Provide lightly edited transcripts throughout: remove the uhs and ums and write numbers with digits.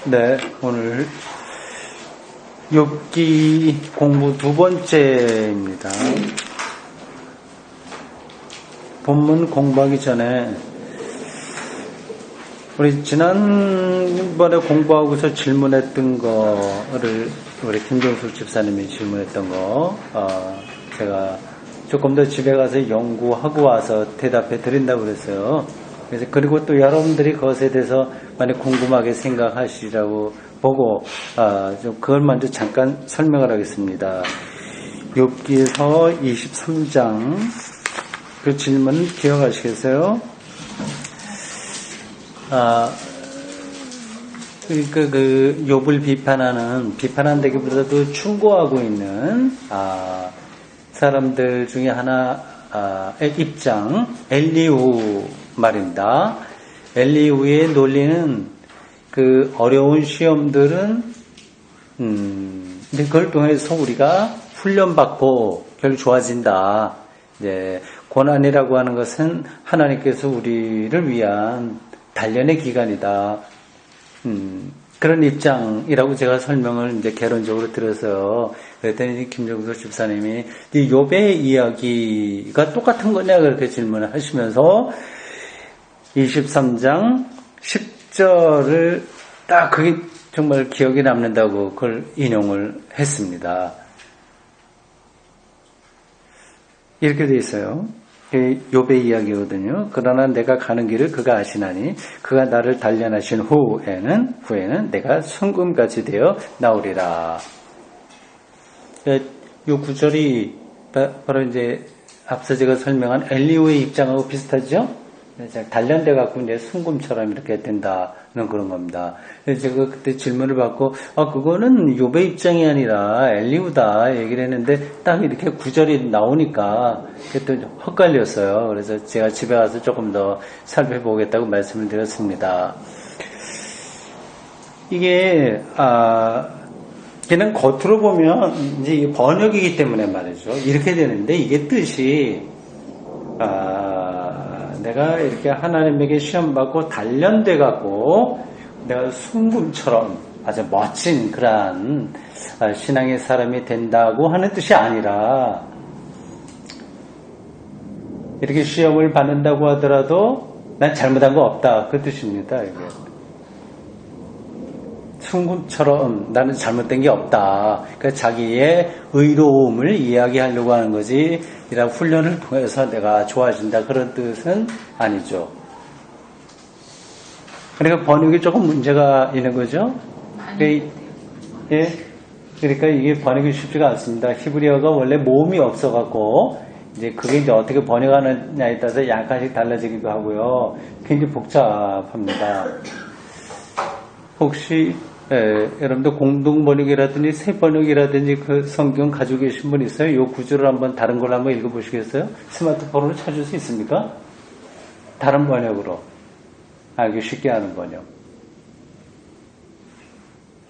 네, 오늘 욥기 공부 두 번째입니다. 본문 공부하기 전에 우리 지난번에 공부하고서 질문했던 거를 우리 김정수 집사님이 질문했던 거 제가 조금 더 집에 가서 연구하고 와서 대답해 드린다고 그랬어요. 그래서 그리고 또 여러분들이 그것에 대해서 많이 궁금하게 생각하시라고 보고 좀 그걸 먼저 잠깐 설명을 하겠습니다. 욥기서 23장 그 질문 기억하시겠어요? 그러니까 그 욥을 비판한다기보다도 충고하고 있는 사람들 중에 하나의 입장, 엘리후 말입니다. 엘리후의 논리는 그 어려운 시험들은 근데 그걸 통해서 우리가 훈련받고 결국 좋아진다. 이제 고난이라고 하는 것은 하나님께서 우리를 위한 단련의 기간이다. 그런 입장이라고 제가 설명을 이제 개론적으로 드렸어요. 그랬더니 김정수 집사님이 욥의 이야기가 똑같은 거냐 그렇게 질문을 하시면서 23장 10절을 딱 그게 정말 기억에 남는다고 그걸 인용을 했습니다. 이렇게 돼 있어요. 욥의 이야기거든요. 그러나 내가 가는 길을 그가 아시나니 그가 나를 단련하신 후에는 내가 순금같이 되어 나오리라. 이 구절이 바로 이제 앞서 제가 설명한 엘리후의 입장하고 비슷하죠? 단련돼 갖고 이제 순금처럼 이렇게 된다는 그런 겁니다. 그래서 제가 그때 질문을 받고 그거는 욥의 입장이 아니라 엘리후다 얘기를 했는데 딱 이렇게 구절이 나오니까 그게 또 헛갈렸어요. 그래서 제가 집에 가서 조금 더 살펴보겠다고 말씀을 드렸습니다. 이게 그냥 겉으로 보면 이제 번역이기 때문에 말이죠. 이렇게 되는데 이게 뜻이 내가 이렇게 하나님에게 시험받고 단련돼 갖고 내가 순금처럼 아주 멋진 그러한 신앙의 사람이 된다고 하는 뜻이 아니라 이렇게 시험을 받는다고 하더라도 난 잘못한 거 없다 그 뜻입니다. 이게. 순금처럼 나는 잘못된 게 없다. 그러니까 자기의 의로움을 이야기하려고 하는 거지 이런 훈련을 통해서 내가 좋아진다 그런 뜻은 아니죠. 그러니까 번역이 조금 문제가 있는 거죠. 그러니까 이게 번역이 쉽지가 않습니다. 히브리어가 원래 모음이 없어갖고 이제 그게 이제 어떻게 번역하느냐에 따라서 약간씩 달라지기도 하고요. 굉장히 복잡합니다. 혹시 여러분들 공동 번역이라든지 새 번역이라든지 그 성경 가지고 계신 분 있어요? 이 구절을 한번 다른 걸로 한번 읽어보시겠어요? 스마트폰으로 찾을 수 있습니까? 다른 번역으로 알기 쉽게 하는 번역.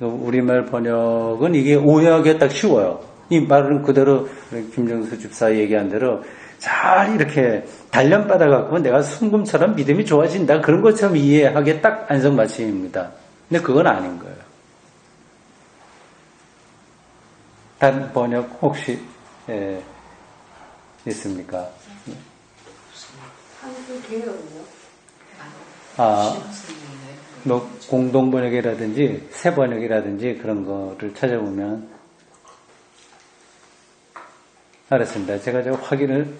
우리말 번역은 이게 오해하기가 딱 쉬워요. 이 말은 그대로 김정수 집사 얘기한 대로 잘 이렇게 단련받아갖고 내가 순금처럼 믿음이 좋아진다 그런 것처럼 이해하기에 딱 안성맞춤입니다. 근데 그건 아닌 거예요. 다른 번역 혹시 있습니까? 뭐 공동 번역이라든지 새 번역이라든지 그런 거를 찾아보면 알았습니다. 제가 확인을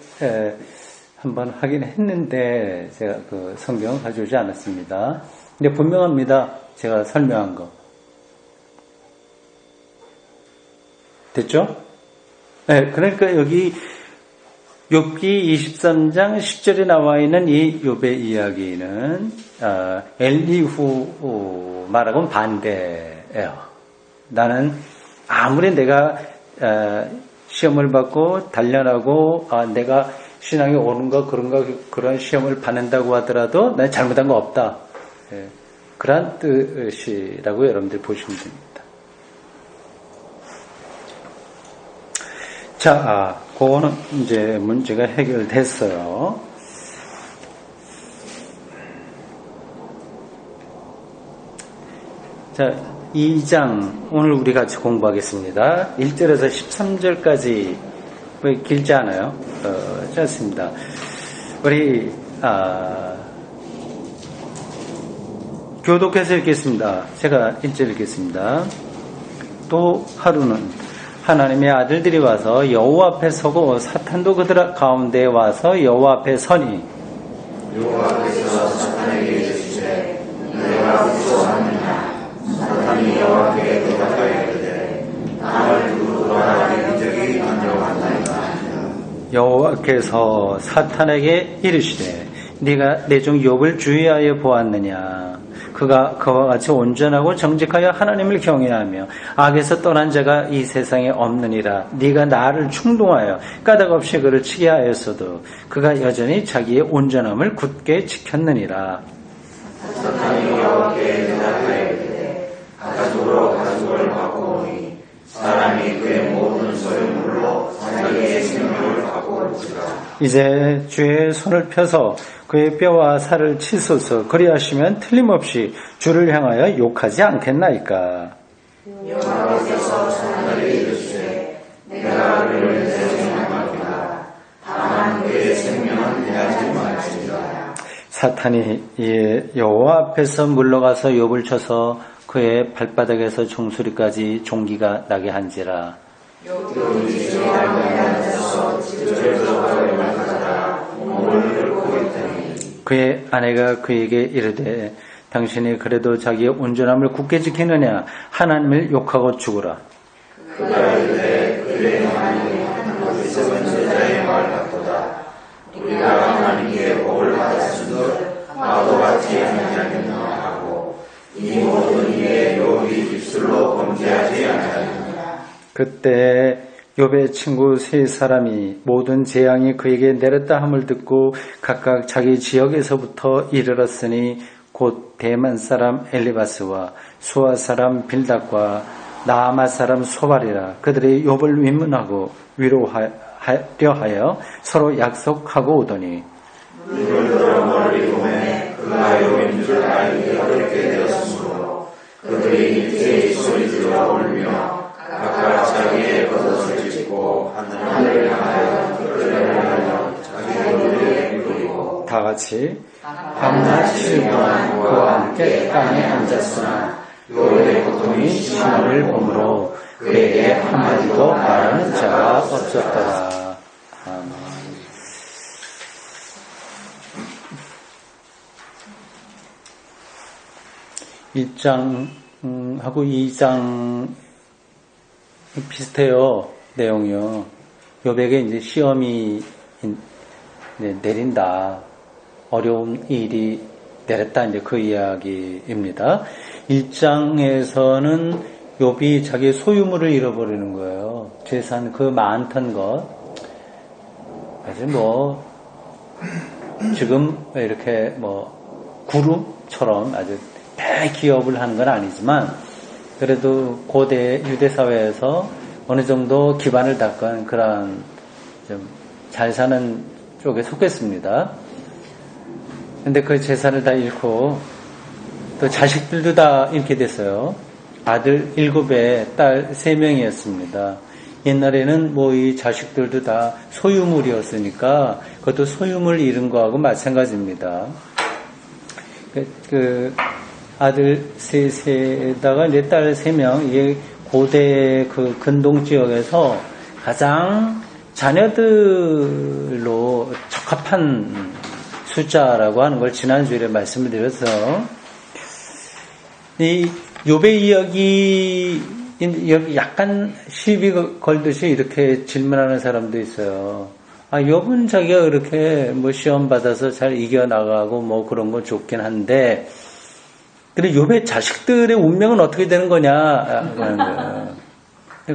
한번 확인했는데 제가 그 성경을 가져오지 않았습니다. 근데 분명합니다. 제가 설명한 거. 됐죠? 네, 그러니까 여기 욥기 23장 10절에 나와 있는 이 욥의 이야기는 엘리후 말하고는 반대예요. 나는 아무리 내가 시험을 받고 단련하고 내가 신앙이 옳은가 그런가 그런 시험을 받는다고 하더라도 난 잘못한 거 없다. 그런 뜻이라고 여러분들 보시면 됩니다. 자, 그거는 이제 문제가 해결됐어요. 자, 2장 오늘 우리 같이 공부하겠습니다. 1절에서 13절까지 길지 않아요? 짧습니다. 우리 교독해서 읽겠습니다. 제가 1절 읽겠습니다. 또 하루는 하나님의 아들들이 와서 여호와 앞에 서고 사탄도 그들 가운데 와서 여호와 앞에 서니 여호와 앞에서 사탄에게 이르시되 내가 무서워하느냐 사탄이 여호와께 대답하여 이르되 나를 두루두루 하나님의 적이 만져왔나이까. 여호와께서 사탄에게 이르시되 네가 내 종 욥을 주의하여 보았느냐. 그가 그와 같이 온전하고 정직하여 하나님을 경외하며 악에서 떠난 자가 이 세상에 없느니라. 네가 나를 충동하여 까닭없이 그를 치게 하였어도 그가 여전히 자기의 온전함을 굳게 지켰느니라. 사탄이 여호와께 대답하여 이르되 가축으로 가축을 바꾸오니 사람이 그의 모든 소유물로 자기의 생명을 바꾸었지라. 이제 주의 손을 펴서 그의 뼈와 살을 치소서. 그리하시면 틀림없이 주를 향하여 욕하지 않겠나이까. 여호와께서 사탄에게 이르시되 내가 그를 내 생명하리라. 다만 그의 생명은 해하지 말지니라. 사탄이 이에 여호와 앞에서 물러가서 욥을 쳐서 그의 발바닥에서 종소리까지 종기가 나게 한지라. 욥이 제 앞에 앉아서 집에서 걸음을 가다가 몸을 긁고 있더니 그의 아내가 그에게 이르되 당신이 그래도 자기의 온전함을 굳게 지키느냐. 하나님을 욕하고 죽으라. 그가 이르되 그의 하나님이 한 어리석은 제자의 말 같도다. 우리가 하나님께 복을 받았은즉 나도 받지 아니하겠나 하고 이 모든 일에 욥이 입술로 범죄하지 아니하느니라. 그때 욥의 친구 세 사람이 모든 재앙이 그에게 내렸다 함을 듣고 각각 자기 지역에서부터 이르렀으니 곧 대만 사람 엘리바스와 수아 사람 빌닷과 나아마 사람 소발이라. 그들이 욥을 위문하고 위로하려 하여 서로 약속하고 오더니 물들어 멀리 보매 그가 욥인 줄 알기 어렵게 되었으므로 그들이 일제히 소리 들어 울며 각각 자기의 겉옷을 찢고 하늘을 향하여 그들을 향하여 자기 무리에 누리고 다 같이 밤낮 7일 동안 그와 함께 땅에 앉았으나 욥의 고통이 심함을 보므로 그에게 한마디도 말하는 자가 없었더라. 아멘. 1장하고 2장 비슷해요. 내용이요. 욥에게 이제 시험이 내린다. 어려운 일이 내렸다. 이제 그 이야기입니다. 1장에서는 욥이 자기 소유물을 잃어버리는 거예요. 재산 그 많던 것. 사실 지금 이렇게 구름처럼 아주 대기업을 하는 건 아니지만 그래도 고대 유대 사회에서 어느 정도 기반을 닦은 그런 좀 잘 사는 쪽에 속했습니다. 근데 그 재산을 다 잃고 또 자식들도 다 잃게 됐어요. 아들 7에 딸 3명이었습니다. 옛날에는 이 자식들도 다 소유물이었으니까 그것도 소유물 잃은 거하고 마찬가지입니다. 그 아들 3에다가 이제 딸 3명, 이게 고대 그 근동 지역에서 가장 자녀들로 적합한 숫자라고 하는 걸 지난주에 말씀을 드려서 이 욥의 이야기 약간 시비 걸듯이 이렇게 질문하는 사람도 있어요. 욥은 자기가 그렇게 시험 받아서 잘 이겨나가고 그런 건 좋긴 한데 근데 욥의 자식들의 운명은 어떻게 되는 거냐 그런 거예요.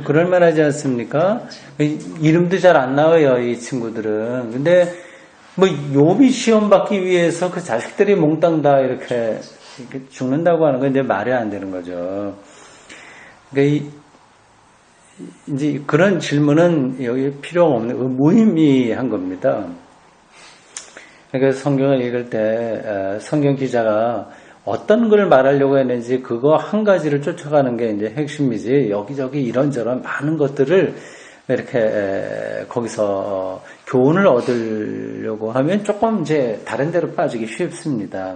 그럴 만하지 않습니까? 이름도 잘 안 나와요, 이 친구들은. 근데 욥이 시험 받기 위해서 그 자식들이 몽땅 다 이렇게 죽는다고 하는 건 이제 말이 안 되는 거죠. 그러니까 이제 그런 질문은 여기 필요가 없는 무의미한 겁니다. 그러니까 성경을 읽을 때 성경 기자가 어떤 걸 말하려고 했는지 그거 한 가지를 쫓아가는 게 이제 핵심이지 여기저기 이런저런 많은 것들을 이렇게 거기서 교훈을 얻으려고 하면 조금 이제 다른 데로 빠지기 쉽습니다.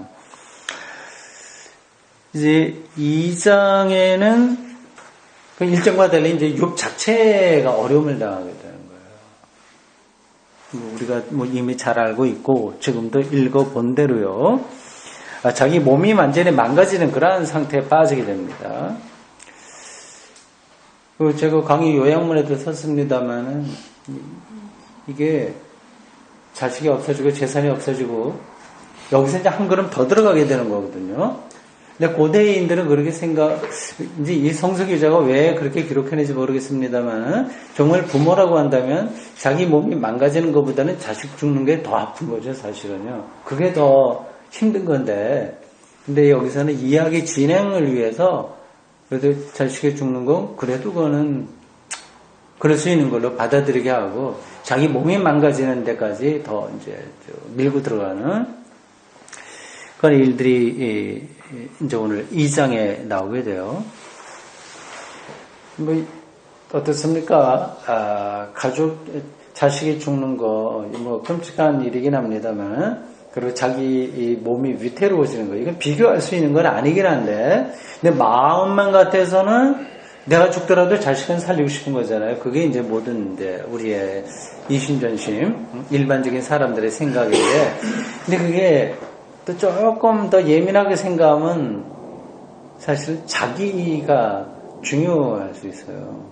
이제 2장에는 그 1장과 달리 이제 욥 자체가 어려움을 당하게 되는 거예요. 우리가 뭐 이미 잘 알고 있고 지금도 읽어본 대로요. 자기 몸이 완전히 망가지는 그러한 상태에 빠지게 됩니다. 제가 강의 요약문에도 썼습니다만은 이게 자식이 없어지고 재산이 없어지고 여기서 이제 한 걸음 더 들어가게 되는 거거든요. 근데 고대인들은 그렇게 이제 이 성서기자가 왜 그렇게 기록했는지 모르겠습니다만 정말 부모라고 한다면 자기 몸이 망가지는 것보다는 자식 죽는 게 더 아픈 거죠, 사실은요. 그게 더 힘든 건데, 근데 여기서는 이야기 진행을 위해서 그래도 자식이 죽는 건 그래도 그거는 그럴 수 있는 걸로 받아들이게 하고 자기 몸이 망가지는 데까지 더 이제 밀고 들어가는 그런 일들이 이제 오늘 2장에 나오게 돼요. 뭐 어떻습니까? 자식이 죽는 거 뭐 끔찍한 일이긴 합니다만. 그리고 자기 이 몸이 위태로워지는 거 이건 비교할 수 있는 건 아니긴 한데 근데 마음만 같아서는 내가 죽더라도 자식은 살리고 싶은 거잖아요. 그게 이제 모든 이제 우리의 이심전심 일반적인 사람들의 생각인데 근데 그게 또 조금 더 예민하게 생각하면 사실 자기가 중요할 수 있어요.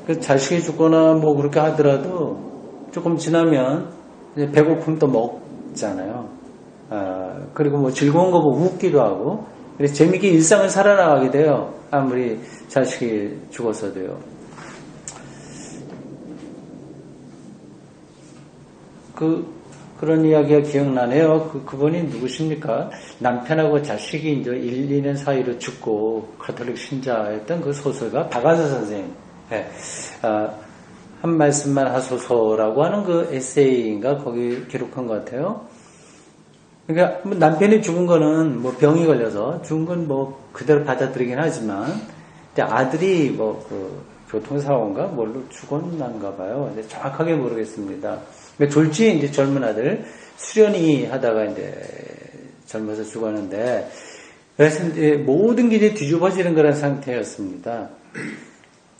그 자식이 죽거나 뭐 그렇게 하더라도 조금 지나면 이제 배고픔도 먹잖아요. 그리고 뭐 즐거운 거 보고 웃기도 하고, 그래서 재밌게 일상을 살아나가게 돼요. 아무리 자식이 죽어서도요. 그런 이야기가 기억나네요. 그분이 누구십니까? 남편하고 자식이 이제 1, 2년 사이로 죽고 가톨릭 신자였던 그 소설가 박완서 선생님. 네. 한 말씀만 하소서라고 하는 그 에세이인가 거기 기록한 것 같아요. 그러니까 남편이 죽은 거는 뭐 병이 걸려서 죽은 건 뭐 그대로 받아들이긴 하지만 근데 아들이 뭐 그 교통사고인가 뭘로 죽었는가 봐요. 근데 정확하게 모르겠습니다. 그러니까 졸지에 이제 젊은 아들 수련이 하다가 이제 젊어서 죽었는데 그래서 이제 모든 게 이제 뒤집어지는 그런 상태였습니다.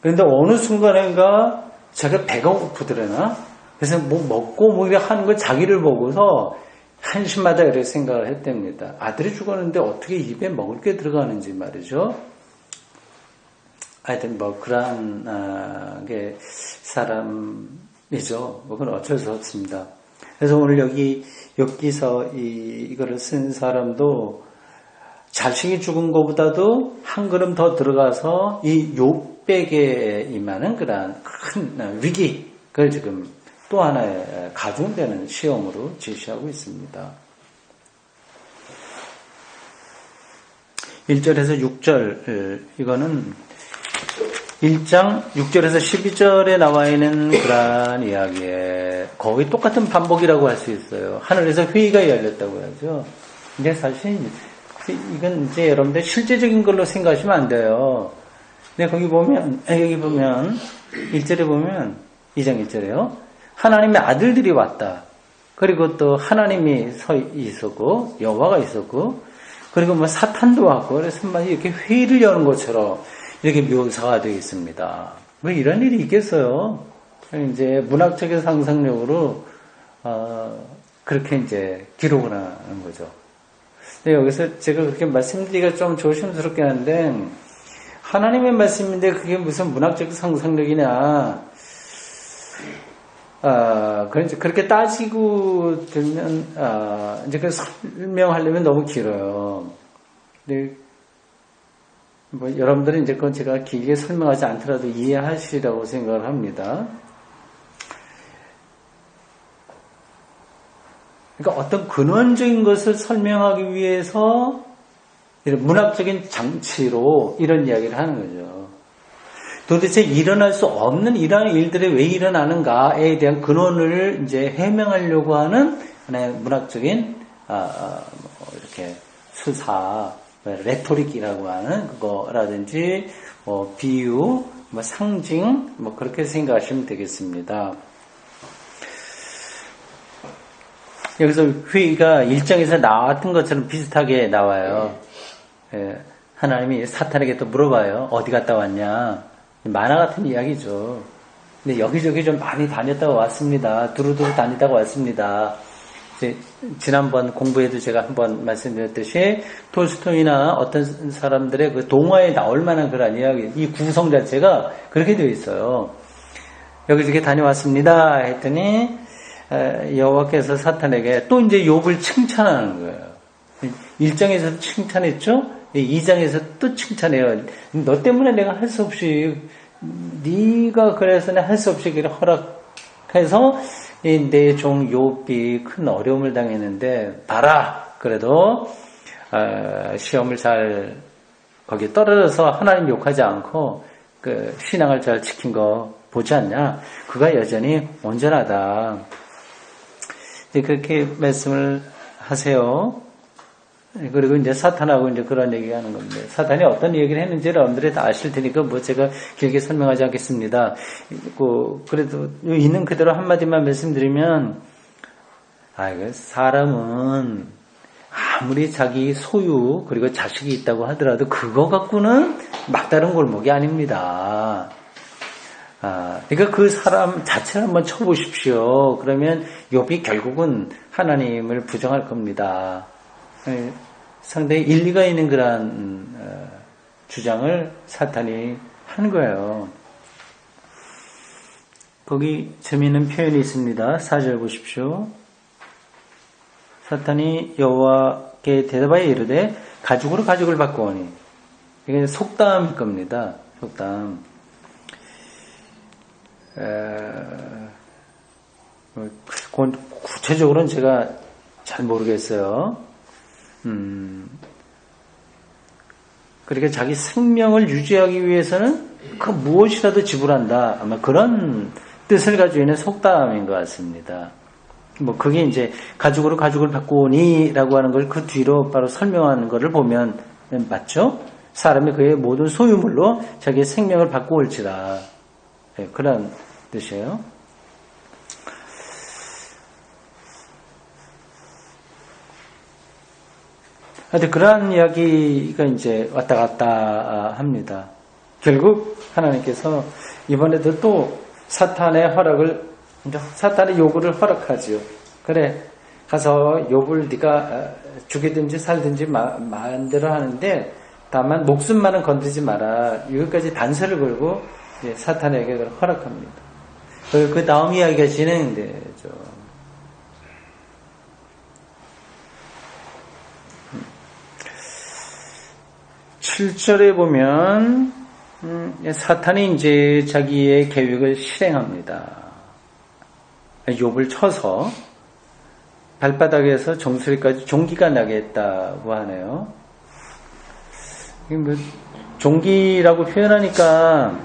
그런데 어느 순간인가 자기가 배가 고프더래나? 그래서 뭐 먹고 뭐 이렇게 하는 걸 자기를 보고서 한심하다 이렇게 생각을 했답니다. 아들이 죽었는데 어떻게 입에 먹을 게 들어가는지 말이죠. 하여튼 뭐 그러한 게 사람이죠. 뭐 그건 어쩔 수 없습니다. 그래서 오늘 여기서 이거를 쓴 사람도 자식이 죽은 것보다도 한 걸음 더 들어가서 이 욥에게 임하는 그러한 큰 위기, 그걸 지금 또 하나의 가중되는 시험으로 제시하고 있습니다. 1절에서 6절, 이거는 1장 6절에서 12절에 나와 있는 그러한 이야기에 거의 똑같은 반복이라고 할 수 있어요. 하늘에서 회의가 열렸다고 하죠. 근데 사실 이건 이제 여러분들 실제적인 걸로 생각하시면 안 돼요. 근데 여기 보면 1절에 보면 2장 1절에요. 하나님의 아들들이 왔다. 그리고 또 하나님이 서 있었고 여호와가 있었고 그리고 뭐 사탄도 왔고 그래서 이렇게 회의를 여는 것처럼 이렇게 묘사가 되어 있습니다. 왜 이런 일이 있겠어요? 이제 문학적인 상상력으로 그렇게 이제 기록을 하는 거죠. 근데 여기서 제가 그렇게 말씀드리기가 좀 조심스럽긴 한데 하나님의 말씀인데 그게 무슨 문학적 상상력이냐? 그렇게 따지고 들면 이제 그 설명하려면 너무 길어요. 근데 뭐 여러분들은 이제 그건 제가 길게 설명하지 않더라도 이해하시리라고 생각을 합니다. 그러니까 어떤 근원적인 것을 설명하기 위해서 이런 문학적인 장치로 이런 이야기를 하는 거죠. 도대체 일어날 수 없는 이러한 일들이 왜 일어나는가에 대한 근원을 이제 해명하려고 하는 하나의 문학적인 이렇게 수사, 레토릭이라고 하는 그거라든지, 비유, 상징, 그렇게 생각하시면 되겠습니다. 여기서 회의가 일정에서 나왔던 것처럼 비슷하게 나와요. 하나님이 사탄에게 또 물어봐요. 어디 갔다 왔냐? 만화 같은 이야기죠. 근데 여기저기 좀 많이 다녔다가 왔습니다. 두루두루 다니다가 왔습니다. 지난번 공부에도 제가 한번 말씀드렸듯이 톨스토이나 어떤 사람들의 그 동화에 나올 만한 그런 이야기, 이 구성 자체가 그렇게 되어 있어요. 여기저기 다녀왔습니다 했더니 여호와께서 사탄에게 또 이제 욥을 칭찬하는 거예요. 1장에서 칭찬했죠? 2장에서 또 칭찬해요. 너 때문에 내가 할 수 없이, 네가 그래서 내가 할 수 없이 허락해서 내 종 욥이 큰 어려움을 당했는데 봐라. 그래도 시험을 잘 거기에 떨어져서 하나님 욕하지 않고 그 신앙을 잘 지킨 거 보지 않냐? 그가 여전히 온전하다. 그렇게 말씀을 하세요. 그리고 이제 사탄하고 이제 그런 얘기 하는 겁니다. 사탄이 어떤 얘기를 했는지 여러분들이 다 아실 테니까 제가 길게 설명하지 않겠습니다. 그래도 있는 그대로 한마디만 말씀드리면, 사람은 아무리 자기 소유, 그리고 자식이 있다고 하더라도 그거 갖고는 막다른 골목이 아닙니다. 그러니까 그 사람 자체를 한번 쳐보십시오. 그러면 욥이 결국은 하나님을 부정할 겁니다. 상당히 일리가 있는 그런 주장을 사탄이 한 거예요. 거기 재미있는 표현이 있습니다. 4절 보십시오. 사탄이 여호와께 대답하여 이르되 가죽으로 가죽을 바꾸오니, 이게 속담일 겁니다. 속담. 구체적으로는 제가 잘 모르겠어요. 그러니까 자기 생명을 유지하기 위해서는 그 무엇이라도 지불한다. 아마 그런 뜻을 가지고 있는 속담인 것 같습니다. 그게 이제 가죽으로 가죽을 바꾸니라고 하는 걸 그 뒤로 바로 설명하는 것을 보면 맞죠? 사람이 그의 모든 소유물로 자기의 생명을 바꾸올지라. 그런 뜻이에요. 하여튼 그러한 이야기가 이제 왔다 갔다 합니다. 결국 하나님께서 이번에도 또 사탄의 요구를 허락하지요. 그래, 가서 욥을 네가 죽이든지 살든지 마음대로 하는데 다만 목숨만은 건드리지 마라. 여기까지 단서를 걸고 사탄에게 그걸 허락합니다. 그 다음 이야기가 진행되죠. 7절에 보면 사탄이 이제 자기의 계획을 실행합니다. 욥을 쳐서 발바닥에서 정수리까지 종기가 나게 했다고 하네요. 종기라고 표현하니까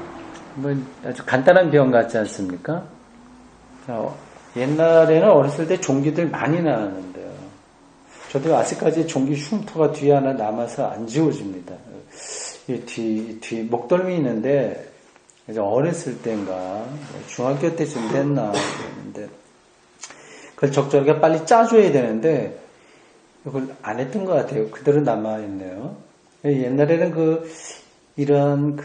아주 간단한 병 같지 않습니까? 옛날에는 어렸을 때 종기들 많이 나왔는데요. 저도 아직까지 종기 흉터가 뒤에 하나 남아서 안 지워집니다. 뒤 목덜미 있는데 이제 어렸을 때인가 중학교 때쯤 됐나 그랬는데 그걸 적절하게 빨리 짜줘야 되는데 그걸 안 했던 것 같아요. 그대로 남아 있네요. 옛날에는 이런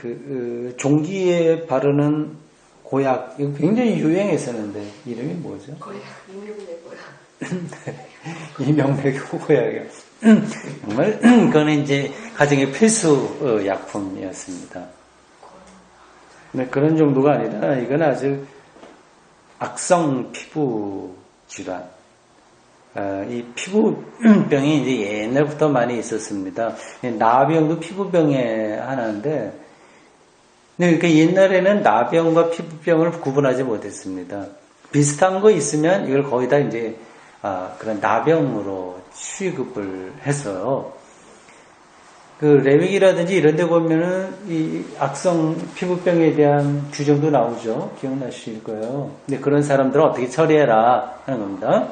종기에 바르는 고약 이거 굉장히 유행했었는데 이름이 뭐죠? 고약, 이명맥 고약. 이명맥 고약이요. 정말 그거는 이제 가정의 필수 약품이었습니다. 근데 그런 정도가 아니라 이건 아주 악성 피부 질환. 이 피부병이 이제 옛날부터 많이 있었습니다. 나병도 피부병의 하나인데, 그러니까 옛날에는 나병과 피부병을 구분하지 못했습니다. 비슷한 거 있으면 이걸 거의 다 이제 그런 나병으로 취급을 했어요. 그 레위기라든지 이런 데 보면은 이 악성 피부병에 대한 규정도 나오죠. 기억나실 거예요. 근데 그런 사람들은 어떻게 처리해라 하는 겁니다.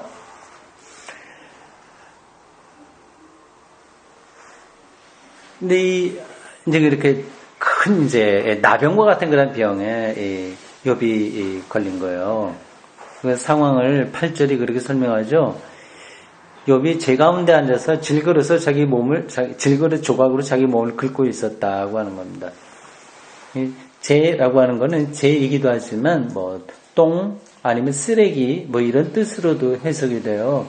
근데 이제 이렇게 큰 이제 나병과 같은 그런 병에 욥이 걸린 거예요. 그 상황을 8절이 그렇게 설명하죠. 욥이 제 가운데 앉아서 질그릇으로 질그릇 조각으로 자기 몸을 긁고 있었다고 하는 겁니다. 재라고 하는 거는 재이기도 하지만 똥 아니면 쓰레기 이런 뜻으로도 해석이 돼요.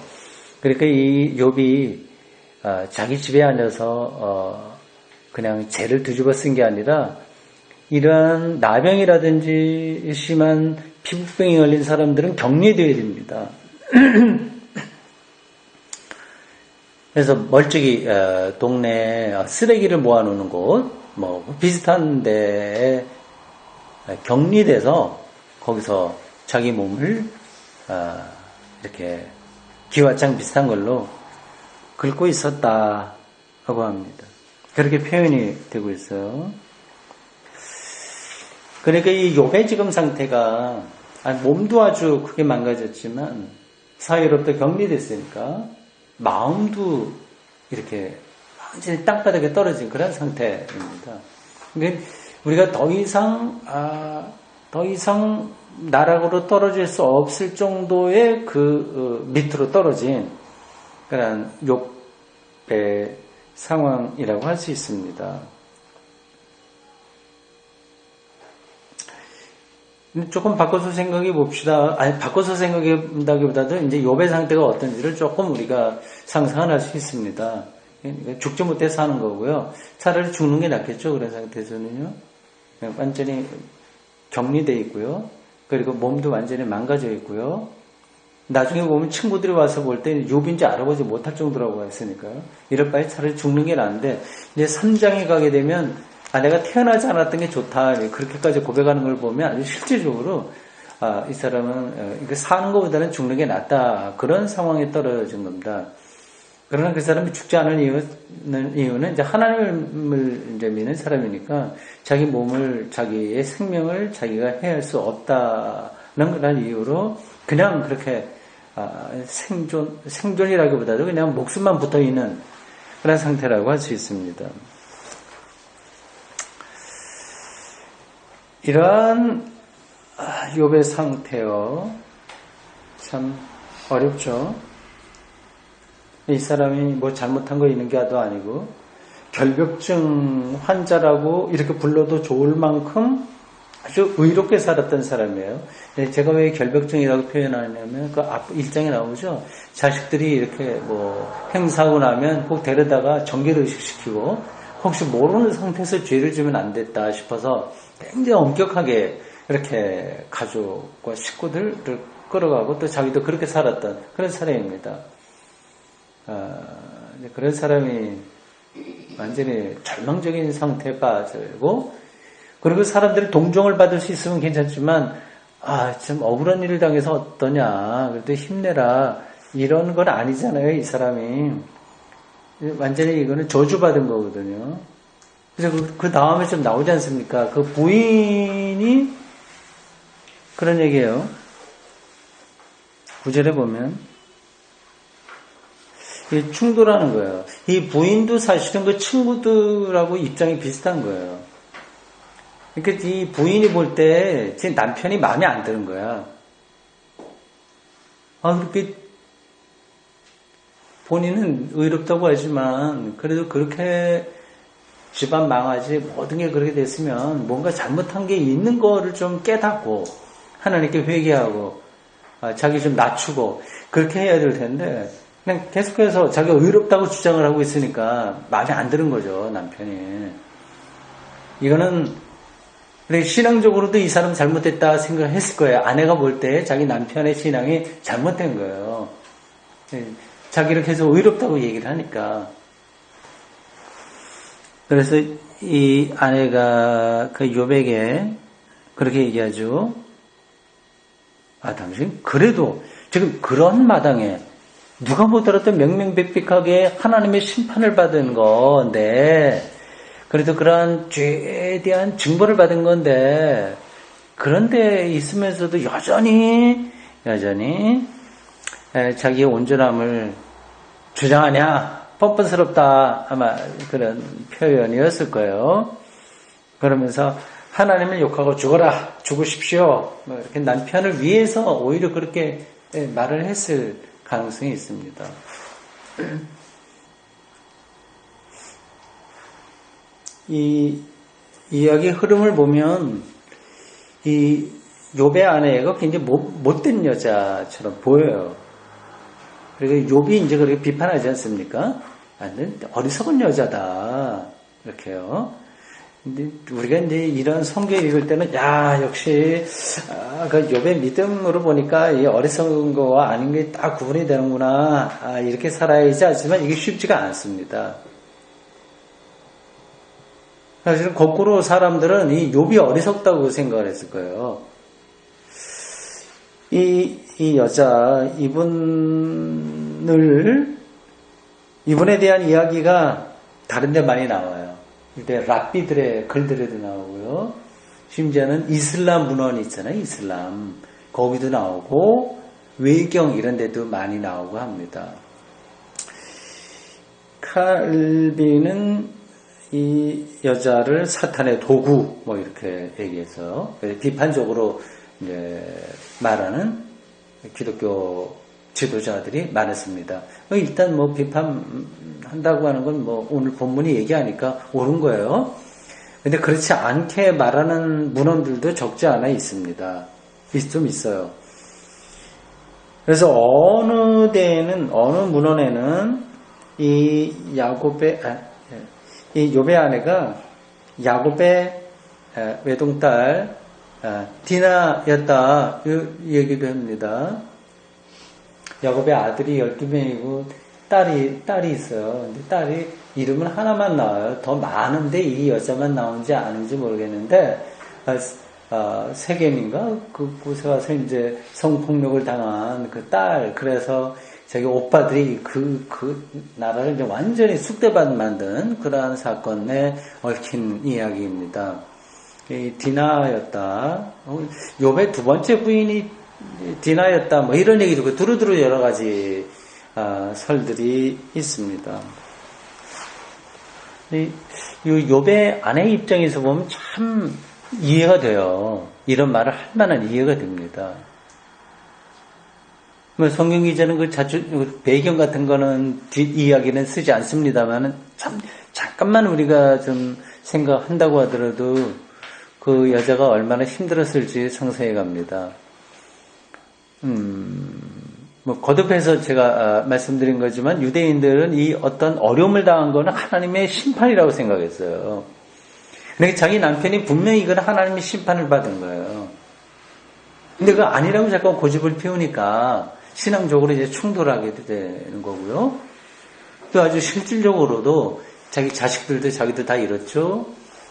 그러니까 이 욥이 자기 집에 앉아서 그냥 재를 뒤집어 쓴 게 아니라 이러한 나병이라든지 심한 피부병이 걸린 사람들은 격리되어야 됩니다. 그래서 멀찍이 동네에 쓰레기를 모아놓는 곳 비슷한 데에 격리돼서 거기서 자기 몸을 이렇게 기와장 비슷한 걸로 긁고 있었다고 합니다. 그렇게 표현이 되고 있어요. 그러니까 이 욥의 지금 상태가 몸도 아주 크게 망가졌지만 사회로부터 격리됐으니까 마음도 이렇게 완전히 땅바닥에 떨어진 그런 상태입니다. 그러니까 우리가 더 이상 나락으로 떨어질 수 없을 정도의 그 밑으로 떨어진 그런 욥의 상황이라고 할 수 있습니다. 조금 바꿔서 생각해 봅시다. 바꿔서 생각해 본다기보다도 이제 욥의 상태가 어떤지를 조금 우리가 상상을 할 수 있습니다. 죽지 못해 사는 거고요. 차라리 죽는 게 낫겠죠. 그런 상태에서는요. 완전히 격리되어 있고요. 그리고 몸도 완전히 망가져 있고요. 나중에 보면 친구들이 와서 볼 때 욥인지 알아보지 못할 정도라고 했으니까요. 이럴 바에 차라리 죽는 게 나은데 이제 3장에 가게 되면 내가 태어나지 않았던 게 좋다. 그렇게까지 고백하는 걸 보면 아주 실질적으로 이 사람은 사는 것보다는 죽는 게 낫다. 그런 상황에 떨어진 겁니다. 그러나 그 사람이 죽지 않은 이유는 이제 하나님을 이제 믿는 사람이니까 자기 몸을, 자기의 생명을 자기가 해할 수 없다는 그런 이유로 그냥 그렇게 생존이라기보다도 그냥 목숨만 붙어 있는 그런 상태라고 할 수 있습니다. 이러한 욥의 상태요. 참 어렵죠. 이 사람이 잘못한 거 있는 게도 아니고 결벽증 환자라고 이렇게 불러도 좋을 만큼 아주 의롭게 살았던 사람이에요. 제가 왜 결벽증이라고 표현하냐면 그 앞 1장에 나오죠. 자식들이 이렇게 행사하고 나면 꼭 데려다가 정기를 의식시키고 혹시 모르는 상태에서 죄를 지면 안 됐다 싶어서 굉장히 엄격하게 이렇게 가족과 식구들을 끌어가고 또 자기도 그렇게 살았던 그런 사람입니다. 그런 사람이 완전히 절망적인 상태에 빠지고 그리고 사람들이 동정을 받을 수 있으면 괜찮지만 참 억울한 일을 당해서 어떠냐 그래도 힘내라 이런 건 아니잖아요. 이 사람이 완전히 이거는 저주받은 거거든요. 그래서 그 다음에 좀 나오지 않습니까? 그 부인이 그런 얘기예요. 9절에 보면 충돌하는 거예요. 이 부인도 사실은 그 친구들하고 입장이 비슷한 거예요. 그러니까 이 부인이 볼 때 제 남편이 마음에 안 드는 거야. 그렇게 본인은 의롭다고 하지만 그래도 그렇게 집안 망하지 모든 게 그렇게 됐으면 뭔가 잘못한 게 있는 거를 좀 깨닫고 하나님께 회개하고 자기 좀 낮추고 그렇게 해야 될 텐데 그냥 계속해서 자기가 의롭다고 주장을 하고 있으니까 마음에 안 드는 거죠. 남편이. 이거는 신앙적으로도 이 사람 잘못됐다 생각을 했을 거예요. 아내가 볼 때 자기 남편의 신앙이 잘못된 거예요. 자기를 계속 의롭다고 얘기를 하니까. 그래서 이 아내가 그 욥에게 그렇게 얘기하죠. 당신 그래도 지금 그런 마당에 누가 보더라도 명명백백하게 하나님의 심판을 받은 건데 그래도 그러한 죄에 대한 징벌을 받은 건데 그런데 있으면서도 여전히 자기의 온전함을 주장하냐 뻔뻔스럽다 아마 그런 표현이었을 거예요. 그러면서 하나님을 욕하고 죽어라, 죽으십시오. 뭐 이렇게 남편을 위해서 오히려 그렇게 말을 했을 가능성이 있습니다. 이 이야기 흐름을 보면 이 욥의 아내가 굉장히 못된 여자처럼 보여요. 그리고 욥이 이제 그렇게 비판하지 않습니까? 완전 어리석은 여자다 이렇게요. 근데 우리가 이제 이런 성경 읽을 때는 야 역시 그 욥의 믿음으로 보니까 이 어리석은 거와 아닌 게 딱 구분이 되는구나 이렇게 살아야지 하지만 이게 쉽지가 않습니다. 사실은 거꾸로 사람들은 이 욥이 어리석다고 생각을 했을 거예요. 이 여자 이분에 대한 이야기가 다른 데 많이 나와요. 이때 랍비들의 글들에도 나오고요. 심지어는 이슬람 문헌 있잖아요. 이슬람. 거기도 나오고 외경 이런 데도 많이 나오고 합니다. 칼빈은 이 여자를 사탄의 도구 뭐 이렇게 얘기해서 비판적으로 이제 말하는 기독교 지도자들이 많았습니다. 일단 뭐 비판한다고 하는 건 뭐 오늘 본문이 얘기하니까 옳은 거예요. 근데 그렇지 않게 말하는 문헌들도 적지 않아 있습니다. 좀 있어요. 그래서 어느 문헌에는 이 욥의 아내가 야곱의 외동딸 디나였다 이 얘기도 합니다. 야곱의 아들이 12명이고 딸이 있어요. 근데 딸이 이름은 하나만 나와요. 더 많은데 이 여자만 나오는지 아는지 모르겠는데 세겜인가 그곳에 가서 이제 성폭력을 당한 그 딸, 그래서 자기 오빠들이 그 나라를 이제 완전히 쑥대밭 만든 그러한 사건에 얽힌 이야기입니다. 이 디나였다. 욥의 두 번째 부인이 디나였다. 뭐 이런 얘기도 두루두루 여러 가지 설들이 있습니다. 이 욥의 아내 입장에서 보면 참 이해가 돼요. 이런 말을 할 만한 이해가 됩니다. 성경 기자는 배경 같은 거는 뒷이야기는 쓰지 않습니다만은 참 잠깐만 우리가 좀 생각한다고 하더라도 그 여자가 얼마나 힘들었을지 상상해 갑니다. 거듭해서 제가 말씀드린 거지만 유대인들은 이 어떤 어려움을 당한 거는 하나님의 심판이라고 생각했어요. 근데 자기 남편이 분명히 이건 하나님의 심판을 받은 거예요. 근데 그거 아니라고 자꾸 고집을 피우니까 신앙적으로 이제 충돌하게 되는 거고요. 또 아주 실질적으로도 자기 자식들도 자기도 다 잃었죠.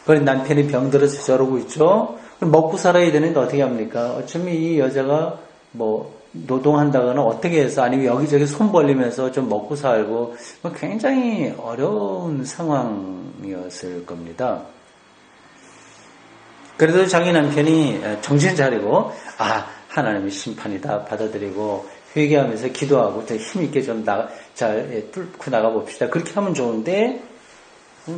그리고 남편이 병들어서 저러고 있죠. 그럼 먹고 살아야 되는데 어떻게 합니까? 어쩌면 이 여자가 뭐 노동한다거나 어떻게 해서 아니면 여기저기 손 벌리면서 좀 먹고 살고 굉장히 어려운 상황이었을 겁니다. 그래도 자기 남편이 정신 차리고 하나님의 심판이다 받아들이고 회개하면서 기도하고 더 힘있게 좀 잘 뚫고 나가봅시다. 그렇게 하면 좋은데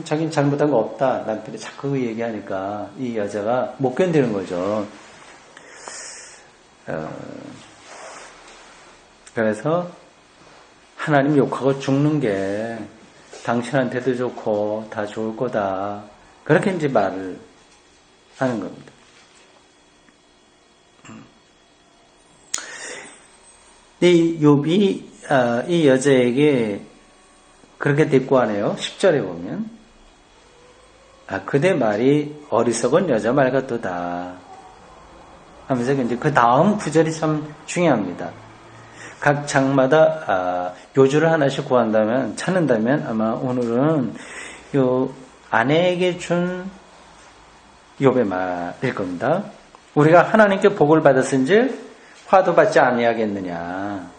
자기는 잘못한 거 없다. 남편이 자꾸 얘기하니까 이 여자가 못 견디는 거죠. 그래서 하나님 욕하고 죽는 게 당신한테도 좋고 다 좋을 거다. 그렇게 이제 말을 하는 겁니다. 이 욥이 이 여자에게 그렇게 대꾸하네요. 10절에 보면 그대 말이 어리석은 여자 말 같도다 하면서 이제 그 다음 구절이 참 중요합니다. 각 장마다 요주를 하나씩 찾는다면 아마 오늘은 요 아내에게 준 욥의 말일 겁니다. 우리가 하나님께 복을 받았은지 화도 받지 아니하겠느냐.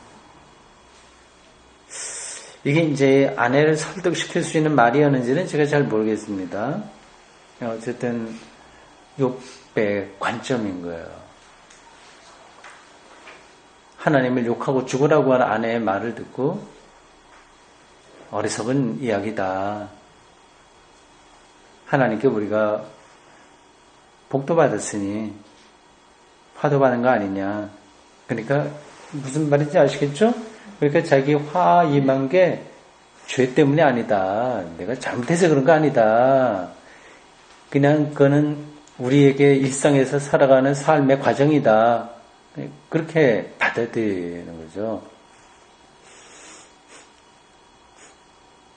이게 이제 아내를 설득시킬 수 있는 말이었는지는 제가 잘 모르겠습니다. 어쨌든 욥의 관점인 거예요. 하나님을 욕하고 죽으라고 하는 아내의 말을 듣고 어리석은 이야기다. 하나님께 우리가 복도 받았으니 화도 받은 거 아니냐. 그러니까 무슨 말인지 아시겠죠? 그러니까 자기 화 임한 게 죄 때문이 아니다. 내가 잘못해서 그런 거 아니다. 그냥 그거는 우리에게 일상에서 살아가는 삶의 과정이다. 그렇게 받아들이는 거죠.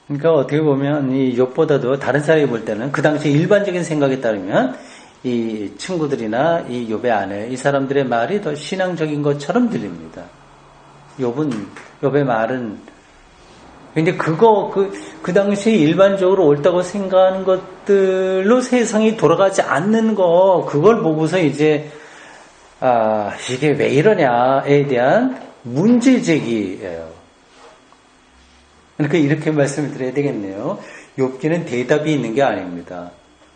그러니까 어떻게 보면 이 욥보다도 다른 사람이 볼 때는 그 당시 일반적인 생각에 따르면 이 친구들이나 이 욥의 아내, 이 사람들의 말이 더 신앙적인 것처럼 들립니다. 욥의 말은 근데 그 당시에 일반적으로 옳다고 생각하는 것들로 세상이 돌아가지 않는 그걸 보고서 이제, 이게 왜 이러냐에 대한 문제제기예요. 그러니까 이렇게 말씀을 드려야 되겠네요. 욥기는 대답이 있는 게 아닙니다.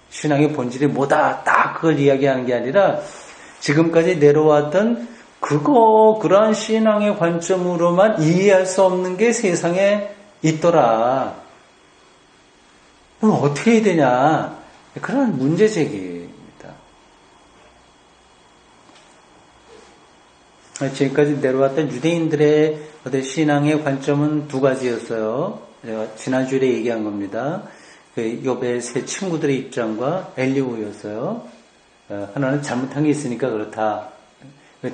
신앙의 본질이 뭐다, 딱 그걸 이야기하는 게 아니라 지금까지 내려왔던 그러한 신앙의 관점으로만 이해할 수 없는 게 세상에 있더라. 그럼 어떻게 해야 되냐? 그런 문제제기입니다. 지금까지 내려왔던 유대인들의 어떤 신앙의 관점은 두 가지였어요. 제가 지난주에 얘기한 겁니다. 욥의 세 친구들의 입장과 엘리후였어요. 하나는 잘못한 게 있으니까 그렇다.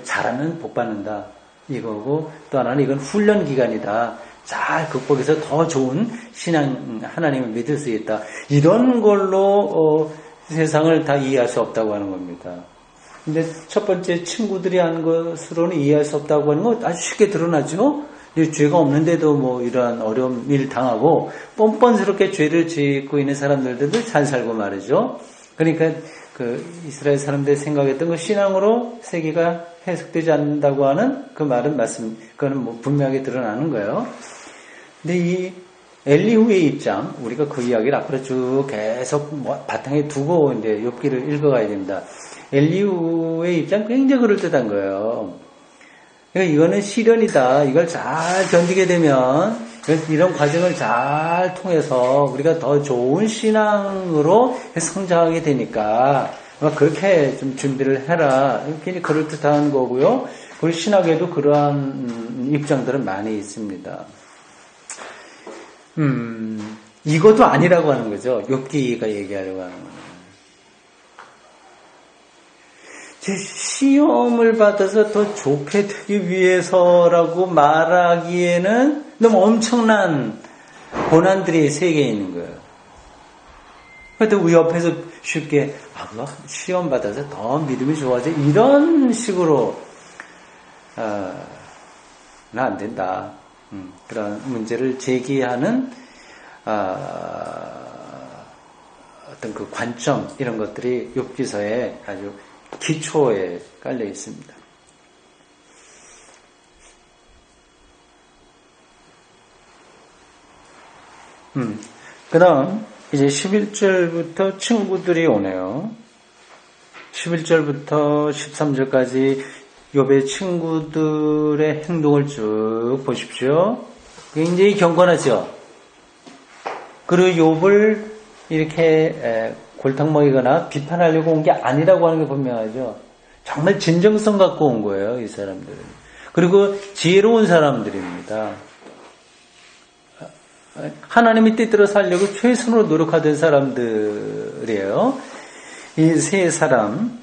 잘하면 복 받는다. 이거고 또 하나는 이건 훈련 기간이다. 잘 극복해서 더 좋은 신앙, 하나님을 믿을 수 있다. 이런 걸로 세상을 다 이해할 수 없다고 하는 겁니다. 근데 첫 번째 친구들이 한 것으로는 이해할 수 없다고 하는 거 아주 쉽게 드러나죠. 죄가 없는데도 뭐 이러한 어려움 일 당하고 뻔뻔스럽게 죄를 짓고 있는 사람들도 잘 살고 말이죠. 그러니까 그 이스라엘 사람들이 생각했던 그 신앙으로 세계가 해석되지 않는다고 하는 그 말은 그거는 뭐 분명하게 드러나는 거예요. 근데 이 엘리후의 입장, 우리가 그 이야기를 앞으로 쭉 계속 바탕에 두고 이제 욥기를 읽어가야 됩니다. 엘리후의 입장 굉장히 그럴듯한 거예요. 그러니까 이거는 시련이다. 이걸 잘 견디게 되면 이런 과정을 잘 통해서 우리가 더 좋은 신앙으로 성장하게 되니까 그렇게 좀 준비를 해라. 굉장히 그럴듯한 거고요. 우리 신학에도 그러한 입장들은 많이 있습니다. 이것도 아니라고 하는 거죠. 욥기가 얘기하려고 하는 거예요. 시험을 받아서 더 좋게 되기 위해서라고 말하기에는 너무 엄청난 고난들이 세계에 있는 거예요. 그런데 우리 옆에서 쉽게 그거 시험 받아서 더 믿음이 좋아져 이런 식으로 나 안 된다. 그런 문제를 제기하는 어떤 그 관점 이런 것들이 욥기서에 아주 기초에 깔려 있습니다. 그 다음 이제 11절부터 친구들이 오네요. 11절부터 13절까지 욥의 친구들의 행동을 쭉 보십시오. 굉장히 경건하죠. 그리고 욥을 이렇게 골탕 먹이거나 비판하려고 온 게 아니라고 하는 게 분명하죠. 정말 진정성 갖고 온 거예요, 이 사람들은. 그리고 지혜로운 사람들입니다. 하나님의 뜻대로 살려고 최선으로 노력하던 사람들이에요. 이 세 사람,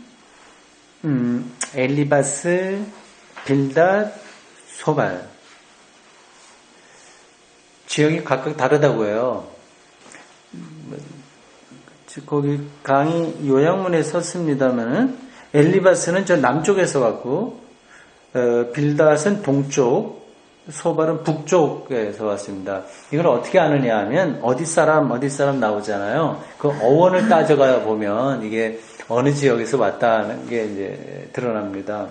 엘리바스, 빌닷, 소발. 지역이 각각 다르다고 해요. 거기 강의 요약문에 썼습니다만은 엘리바스는 저 남쪽에서 왔고 빌닷은 동쪽, 소발은 북쪽에서 왔습니다. 이걸 어떻게 아느냐 하면 어디 사람 나오잖아요. 그 어원을 따져가 보면 이게 어느 지역에서 왔다는 게 이제 드러납니다.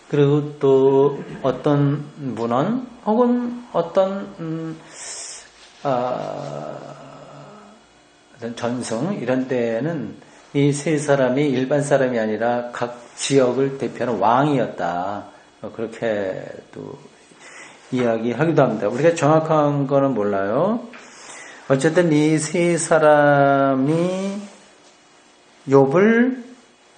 그리고 또 어떤 문헌 혹은 어떤 전승 이런 데는 이 세 사람이 일반 사람이 아니라 각 지역을 대표하는 왕이었다. 그렇게 또 이야기하기도 합니다. 우리가 정확한 거는 몰라요. 어쨌든 이 세 사람이 욥을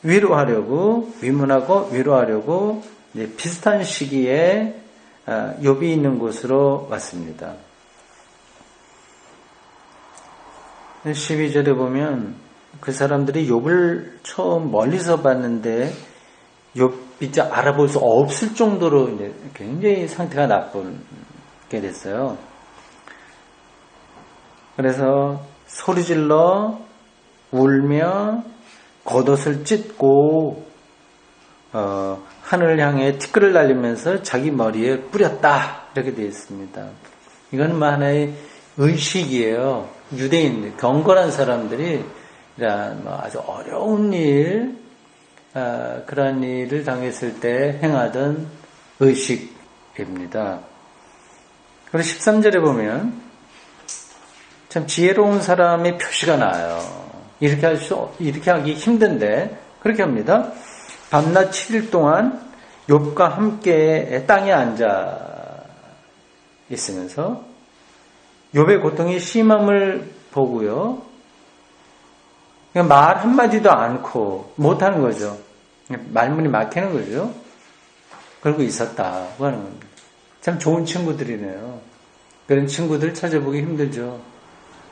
위로하려고, 위문하고 위로하려고 이제 비슷한 시기에 욥이 있는 곳으로 왔습니다. 12절에 보면 그 사람들이 욥을 처음 멀리서 봤는데 욥이 이제 알아볼 수 없을 정도로 이제 굉장히 상태가 나쁘게 됐어요. 그래서 소리질러 울며 겉옷을 찢고 하늘을 향해 티끌을 날리면서 자기 머리에 뿌렸다 이렇게 되어 있습니다. 이건 하나의 의식이에요. 유대인 경건한 사람들이 이런 아주 어려운 일, 그런 일을 당했을 때 행하던 의식입니다. 그리고 13절에 보면 참 지혜로운 사람의 표시가 나요. 이렇게 하기 힘든데 그렇게 합니다. 밤낮 7일 동안 욥과 함께 땅에 앉아 있으면서 욥의 고통이 심함을 보고요. 그냥 말 한마디도 않고 못하는 거죠. 말문이 막히는 거죠. 그러고 있었다고 하는 겁니다. 참 좋은 친구들이네요. 그런 친구들 찾아보기 힘들죠.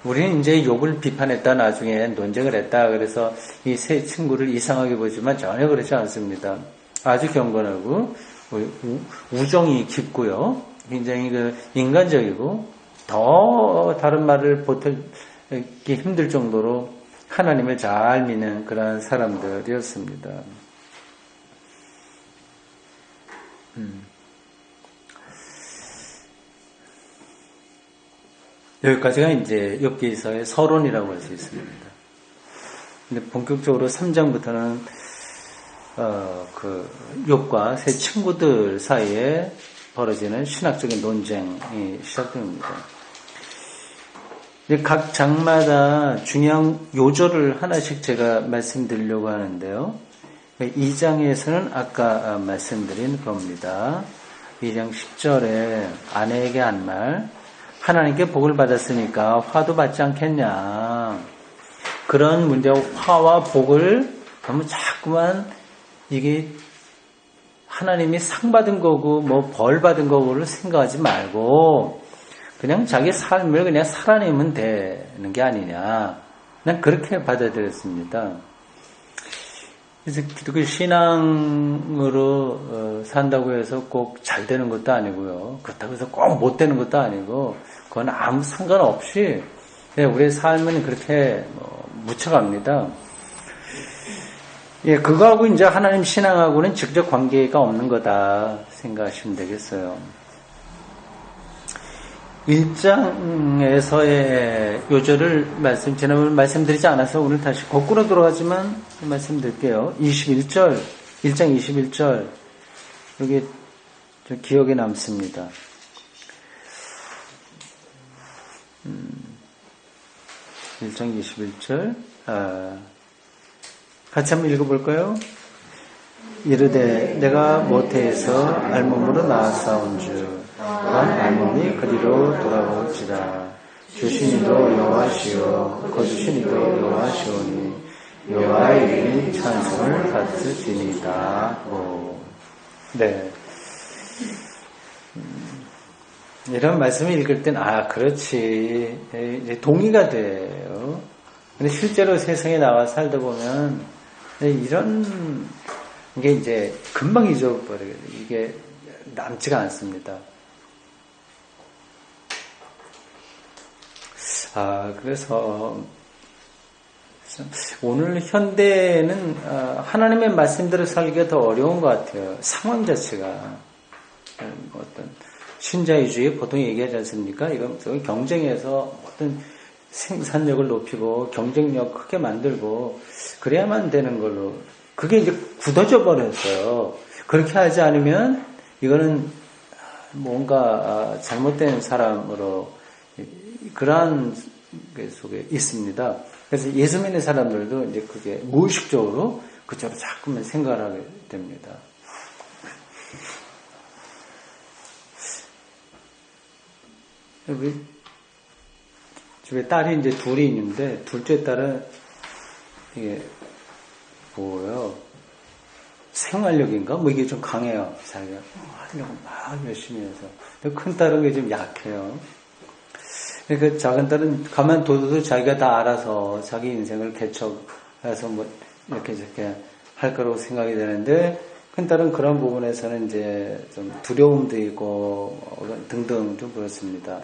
우리는 이제 욥을 비판했다, 나중에 논쟁을 했다. 그래서 이 세 친구를 이상하게 보지만 전혀 그렇지 않습니다. 아주 경건하고 우정이 깊고요. 굉장히 인간적이고 더 다른 말을 보태기 힘들 정도로 하나님을 잘 믿는 그런 사람들이었습니다. 여기까지가 이제 욥기서의 서론이라고 할 수 있습니다. 근데 본격적으로 3장부터는 그 욥과 세 친구들 사이에 벌어지는 신학적인 논쟁이 시작됩니다. 각 장마다 중요한 요절을 하나씩 제가 말씀드리려고 하는데요. 2장에서는 아까 말씀드린 겁니다. 2장 10절에 아내에게 한 말, 하나님께 복을 받았으니까 화도 받지 않겠냐. 그런 문제와 화와 복을 너무 자꾸만 이게 하나님이 상 받은 거고 뭐 벌 받은 거고를 생각하지 말고 그냥 자기 삶을 그냥 살아내면 되는 게 아니냐. 난 그렇게 받아들였습니다. 그래서 기독교 신앙으로 산다고 해서 꼭 잘 되는 것도 아니고요. 그렇다고 해서 꼭 못 되는 것도 아니고 그건 아무 상관없이 우리의 삶은 그렇게 묻혀갑니다. 예, 그거하고 이제 하나님 신앙하고는 직접 관계가 없는 거다 생각하시면 되겠어요. 1장에서의 요절을 지난번에 말씀드리지 않아서 오늘 다시 거꾸로 돌아가지만 말씀드릴게요. 21절, 1장 21절, 여기 좀 기억에 남습니다. 1장 21절, 같이 한번 읽어볼까요? 이르되 내가 모태에서 알몸으로 낳았사온 주 또한 알몸이 그리로 돌아올지라. 주신 이도 여호와시오 거주신 이도 여호와시오니 여호와의 이름이 찬송을 받으시니이다. 네. 이런 말씀을 읽을 땐 그렇지, 이제 동의가 돼요. 근데 실제로 세상에 나와 살다 보면 이런 게 이제 금방 잊어버리게 돼요. 이게 남지가 않습니다. 그래서 오늘 현대는 하나님의 말씀대로 살기가 더 어려운 것 같아요. 상황 자체가 어떤 신자유주의 보통 얘기하지 않습니까? 이건 경쟁에서 어떤 생산력을 높이고 경쟁력 크게 만들고 그래야만 되는 걸로 그게 이제 굳어져 버렸어요. 그렇게 하지 않으면 이거는 뭔가 잘못된 사람으로 그러한 속에 있습니다. 그래서 예수 믿는 사람들도 이제 그게 무의식적으로 그쪽으로 자꾸만 생각을 하게 됩니다. 우리 집에 딸이 이제 둘이 있는데, 둘째 딸은 이게 뭐예요? 생활력인가? 뭐 이게 좀 강해요. 자기가 하려고 막 열심히 해서. 큰 딸은 좀 약해요. 그러니까 작은 딸은 가만둬도 자기가 다 알아서 자기 인생을 개척해서 뭐 이렇게 저렇게 할 거라고 생각이 되는데, 큰 딸은 그런 부분에서는 이제 좀 두려움도 있고 등등 좀 그렇습니다.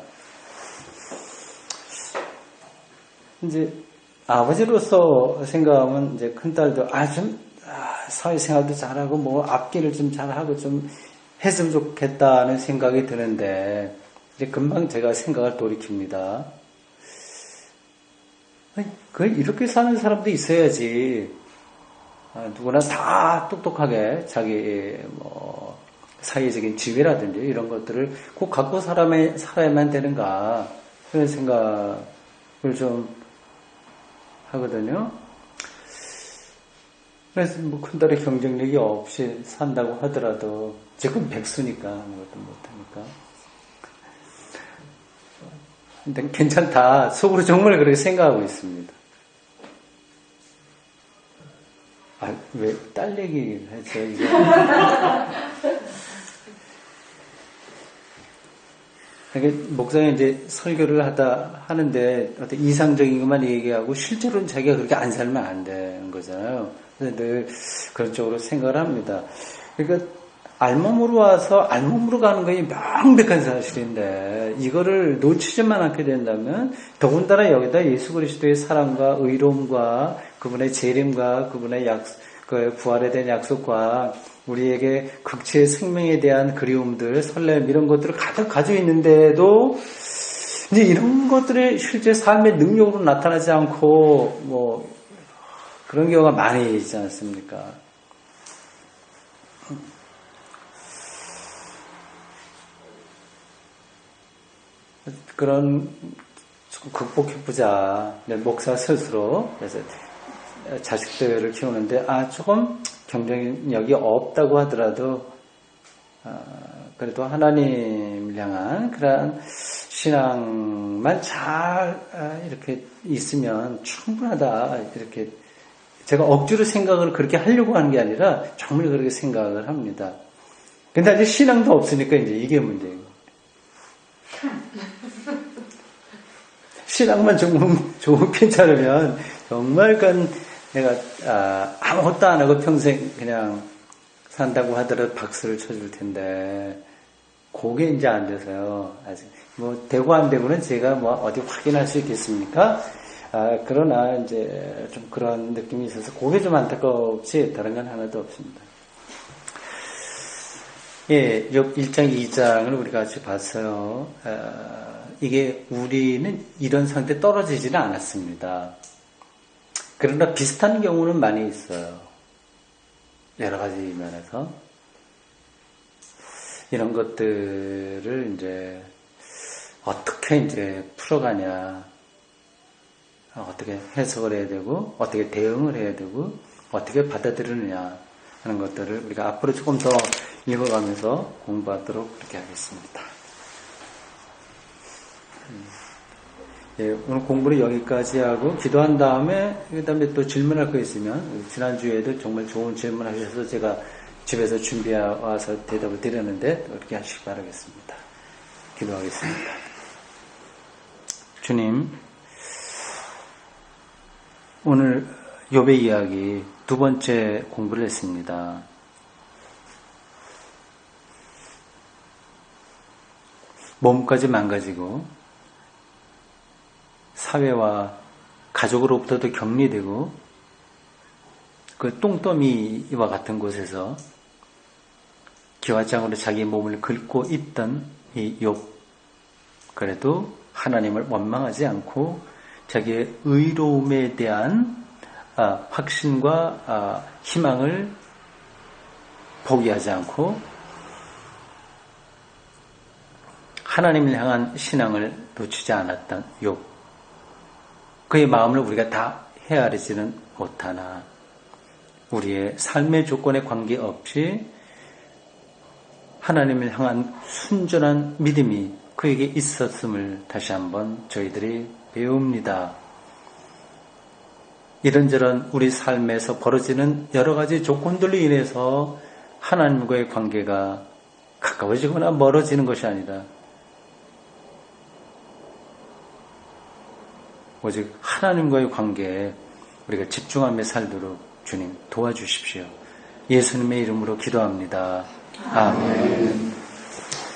이제 아버지로서 생각하면 이제 큰 딸도 사회생활도 잘하고 뭐 앞길을 좀 잘하고 좀 했으면 좋겠다는 생각이 드는데, 이제 금방 제가 생각을 돌이킵니다. 이렇게 사는 사람도 있어야지. 누구나 다 똑똑하게 자기 뭐 사회적인 지위라든지 이런 것들을 꼭 갖고 살아야만 되는가, 그런 생각을 좀 하거든요. 그래서 뭐 큰딸의 경쟁력이 없이 산다고 하더라도 지금 백수니까 아무것도 못하니까 근데 괜찮다, 속으로 정말 그렇게 생각하고 있습니다. 왜 딸 얘기를 했죠, 이거? 목사님 이제 설교를 하는데 어떤 이상적인 것만 얘기하고 실제로는 자기가 그렇게 안 살면 안 되는 거잖아요. 그래서 늘 그런 쪽으로 생각을 합니다. 그러니까 알몸으로 와서 알몸으로 가는 것이 명백한 사실인데, 이거를 놓치지만 않게 된다면 더군다나 여기다 예수 그리스도의 사랑과 의로움과 그분의 재림과 그분의 그 부활에 대한 약속과 우리에게 극치의 생명에 대한 그리움들, 설렘 이런 것들을 가득 가지고 있는데도 이제 이런 것들이 실제 삶의 능력으로 나타나지 않고 뭐 그런 경우가 많이 있지 않습니까? 그런 조금 극복해보자. 목사 스스로 그래서 자식들을 키우는데 조금 경쟁력이 없다고 하더라도 그래도 하나님을 향한 그런 신앙만 잘 이렇게 있으면 충분하다. 이렇게 제가 억지로 생각을 그렇게 하려고 하는 게 아니라 정말 그렇게 생각을 합니다. 근데 아직 신앙도 없으니까 이제 이게 문제예요. 신앙만 조금 괜찮으면 정말 내가 아무것도 안 하고 평생 그냥 산다고 하더라도 박수를 쳐줄 텐데, 그게 이제 안 돼서요. 아직 뭐 되고 안 되고는 제가 뭐 어디 확인할 수 있겠습니까? 그러나 이제 좀 그런 느낌이 있어서 그게 좀 안타깝지 다른 건 하나도 없습니다. 예, 욥 1장 2장을 우리가 같이 봤어요. 이게 우리는 이런 상태에 떨어지지는 않았습니다. 그러나 비슷한 경우는 많이 있어요. 여러 가지 면에서. 이런 것들을 이제 어떻게 이제 풀어가냐, 어떻게 해석을 해야 되고, 어떻게 대응을 해야 되고, 어떻게 받아들이느냐 하는 것들을 우리가 앞으로 조금 더 읽어가면서 공부하도록 그렇게 하겠습니다. 예, 오늘 공부를 여기까지 하고 기도한 다음에 그다음에 또 질문할 거 있으면, 지난주에도 정말 좋은 질문 하셔서 제가 집에서 준비해 와서 대답을 드렸는데 그렇게 하시기 바라겠습니다. 기도하겠습니다. 주님, 오늘 욥의 이야기 두 번째 공부를 했습니다. 몸까지 망가지고 사회와 가족으로부터도 격리되고 그 똥더미와 같은 곳에서 기와장으로 자기 몸을 긁고 있던 이 욥, 그래도 하나님을 원망하지 않고 자기의 의로움에 대한 확신과 희망을 포기하지 않고 하나님을 향한 신앙을 놓치지 않았던 욥, 그의 마음을 우리가 다 헤아리지는 못하나 우리의 삶의 조건에 관계없이 하나님을 향한 순전한 믿음이 그에게 있었음을 다시 한번 저희들이 배웁니다. 이런저런 우리 삶에서 벌어지는 여러 가지 조건들로 인해서 하나님과의 관계가 가까워지거나 멀어지는 것이 아니라 오직 하나님과의 관계에 우리가 집중하며 살도록 주님 도와주십시오. 예수님의 이름으로 기도합니다. 아멘.